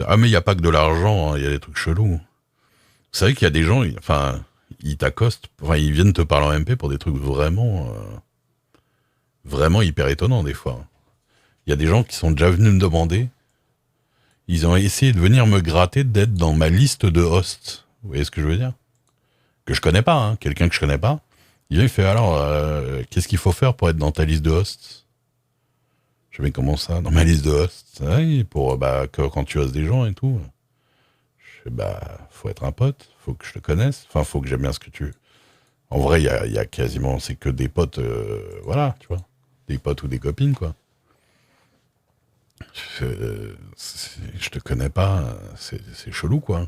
Ah, mais il n'y a pas que de l'argent, il y a des trucs chelous. Vous savez qu'il y a des gens, ils t'accostent, enfin, ils viennent te parler en MP pour des trucs vraiment hyper étonnants, des fois. Il y a des gens qui sont déjà venus me demander, ils ont essayé de venir me gratter d'être dans ma liste de hosts. Vous voyez ce que je veux dire? Que je connais pas, hein, quelqu'un que je connais pas. Il vient, il fait alors, qu'est-ce qu'il faut faire pour être dans ta liste de hosts? Je vais comment ça, dans ma liste de hosts? Ah oui, pour quand tu hostes des gens et tout. Je fais faut être un pote, faut que je te connaisse, enfin faut que j'aime bien ce que tu. En vrai, il y a quasiment, c'est que des potes, voilà, tu vois, des potes ou des copines quoi. Je te connais pas, c'est chelou quoi.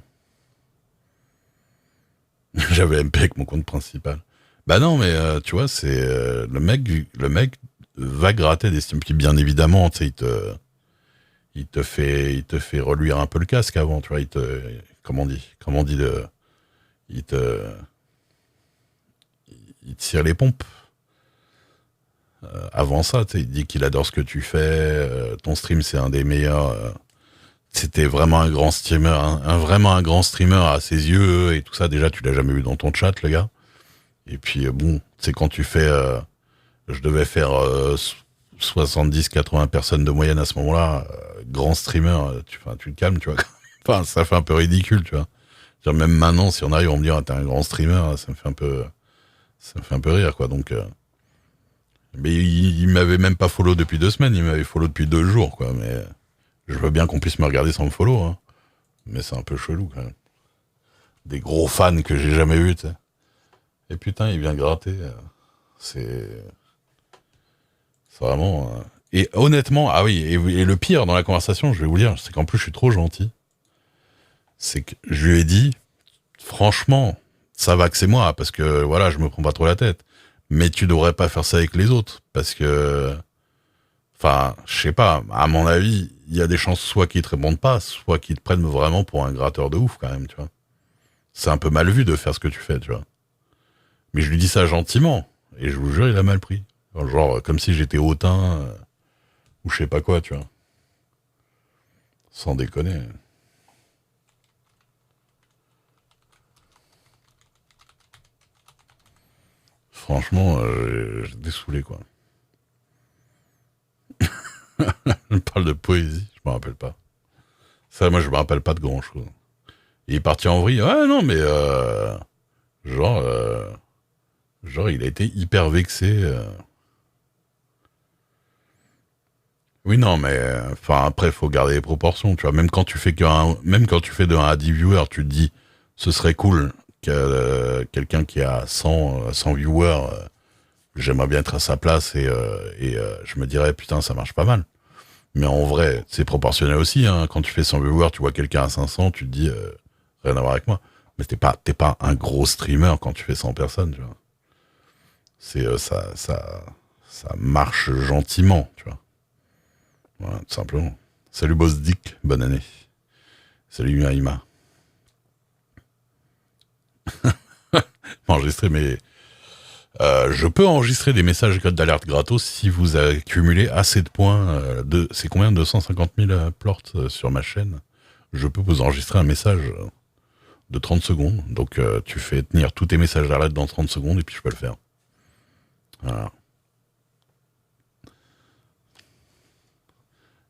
J'avais MP avec mon compte principal. Bah non, mais tu vois, c'est le mec va gratter des Steam. Puis bien évidemment, tu sais, il te fait reluire un peu le casque avant, tu vois. Comment on dit il te, il te tire les pompes. Avant ça, tu sais, il dit qu'il adore ce que tu fais. Ton stream, c'est un des meilleurs. C'était vraiment un grand streamer, vraiment un grand streamer à ses yeux et tout ça. Déjà, tu l'as jamais vu dans ton chat, le gars. Et puis bon, c'est quand tu fais, je devais faire 70-80 personnes de moyenne à ce moment-là, grand streamer, tu te calmes, tu vois. Enfin, ça fait un peu ridicule, tu vois. Genre, même maintenant, si on arrive à me dire, ah, t'es un grand streamer, ça me fait un peu rire, quoi. Donc, mais il m'avait même pas follow depuis 2 semaines, il m'avait follow depuis 2 jours, quoi. Mais je veux bien qu'on puisse me regarder sans me follow, hein. Mais c'est un peu chelou, quand même. Des gros fans que j'ai jamais vus, tu sais. Et putain, il vient gratter. C'est c'est vraiment. Et honnêtement, ah oui, et le pire dans la conversation, je vais vous dire, c'est qu'en plus je suis trop gentil. C'est que je lui ai dit, franchement, ça va que c'est moi, parce que voilà, je me prends pas trop la tête. Mais tu devrais pas faire ça avec les autres, parce que, enfin, je sais pas, à mon avis, il y a des chances soit qu'ils te répondent pas, soit qu'ils te prennent vraiment pour un gratteur de ouf quand même, tu vois. C'est un peu mal vu de faire ce que tu fais, tu vois. Mais je lui dis ça gentiment, et je vous jure, il a mal pris. Genre, comme si j'étais hautain, ou je sais pas quoi, tu vois. Sans déconner. Franchement, j'étais saoulé, quoi. Je parle de poésie, je me rappelle pas. Ça, moi, je me rappelle pas de grand chose. Il est parti en vrille. Ouais, non, mais genre, genre, il a été hyper vexé. Oui, non, mais enfin après, faut garder les proportions, tu vois. Même quand tu fais de 1 à 10 viewers, tu te dis, ce serait cool que quelqu'un qui a 100 viewers, j'aimerais bien être à sa place et je me dirais, putain, ça marche pas mal. Mais en vrai, c'est proportionnel aussi, hein. Quand tu fais 100 viewers, tu vois quelqu'un à 500, tu te dis, rien à voir avec moi. Mais t'es pas un gros streamer quand tu fais 100 personnes, tu vois. Ça marche gentiment, tu vois. Voilà, tout simplement. Salut Boss Dick, bonne année. Salut Naïma. Enregistrer mes. Je peux enregistrer des messages d'alerte gratos si vous accumulez assez de points. C'est combien? 250 000 plorts sur ma chaîne. Je peux vous enregistrer un message de 30 secondes. Donc tu fais tenir tous tes messages d'alerte dans 30 secondes et puis je peux le faire. Voilà.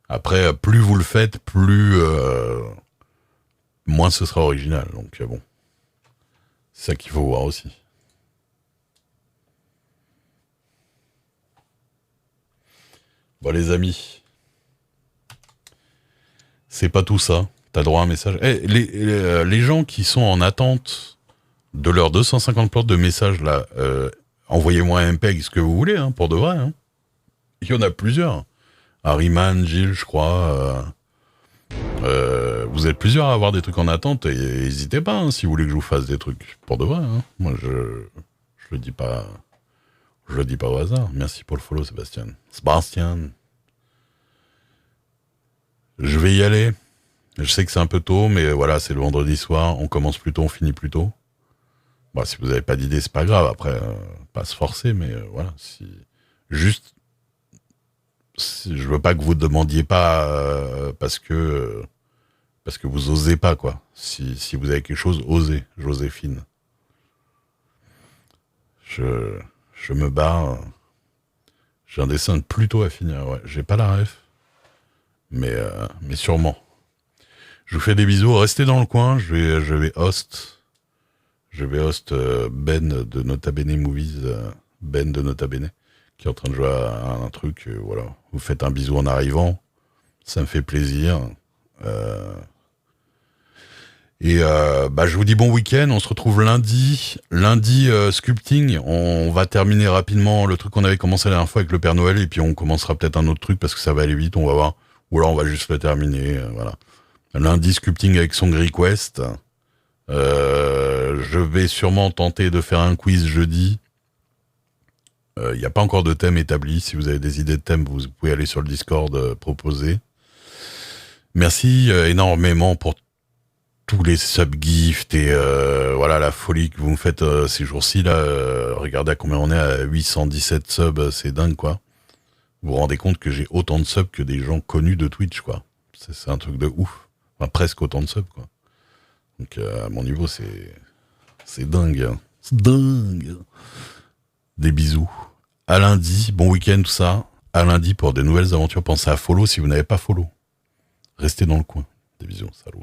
Après, plus vous le faites, moins ce sera original. Donc bon, c'est ça qu'il faut voir aussi. Bon les amis, c'est pas tout ça. T'as droit à un message. Les gens qui sont en attente de leurs 250 portes de messages là, envoyez-moi un MPEG, ce que vous voulez, hein, pour de vrai. Hein. Il y en a plusieurs. Harryman, Gilles, je crois. Vous êtes plusieurs à avoir des trucs en attente et n'hésitez pas hein, si vous voulez que je vous fasse des trucs pour de vrai. Hein. Moi, je le dis pas, je le dis pas au hasard. Merci pour le follow, Sébastien. Sébastien, je vais y aller. Je sais que c'est un peu tôt, mais voilà, c'est le vendredi soir. On commence plus tôt, on finit plus tôt. Bon, si vous n'avez pas d'idée, c'est pas grave. Après, pas se forcer, mais voilà. Juste, je veux pas que vous demandiez pas parce que Parce que vous osez pas, quoi. Si vous avez quelque chose, osez, Joséphine. Je, je me barre. J'ai un dessin plutôt à finir, ouais. J'ai pas la ref, mais sûrement. Je vous fais des bisous. Restez dans le coin. Je vais host Ben de Nota Bene Movies, Ben de Nota Bene, qui est en train de jouer à un truc. Voilà. Vous faites un bisou en arrivant. Ça me fait plaisir. Euh, je vous dis bon week-end. On se retrouve lundi. Lundi, sculpting. On va terminer rapidement le truc qu'on avait commencé la dernière fois avec le Père Noël. Et puis on commencera peut-être un autre truc parce que ça va aller vite. On va voir. Ou alors on va juste le terminer. Voilà. Lundi, sculpting avec Song Request. Je vais sûrement tenter de faire un quiz jeudi. Il n'y a pas encore de thème établi. Si vous avez des idées de thème, vous pouvez aller sur le Discord proposer. Merci énormément pour tous les sub-gifts et voilà la folie que vous me faites ces jours-ci. Là, regardez à combien on est, à 817 subs, c'est dingue quoi. Vous vous rendez compte que j'ai autant de subs que des gens connus de Twitch quoi. C'est un truc de ouf. Enfin, presque autant de subs quoi. Donc à mon niveau c'est dingue. Hein. C'est dingue. Des bisous. À lundi, bon week-end tout ça. À lundi pour de nouvelles aventures. Pensez à follow si vous n'avez pas follow. Restez dans le coin. Des bisous, salut.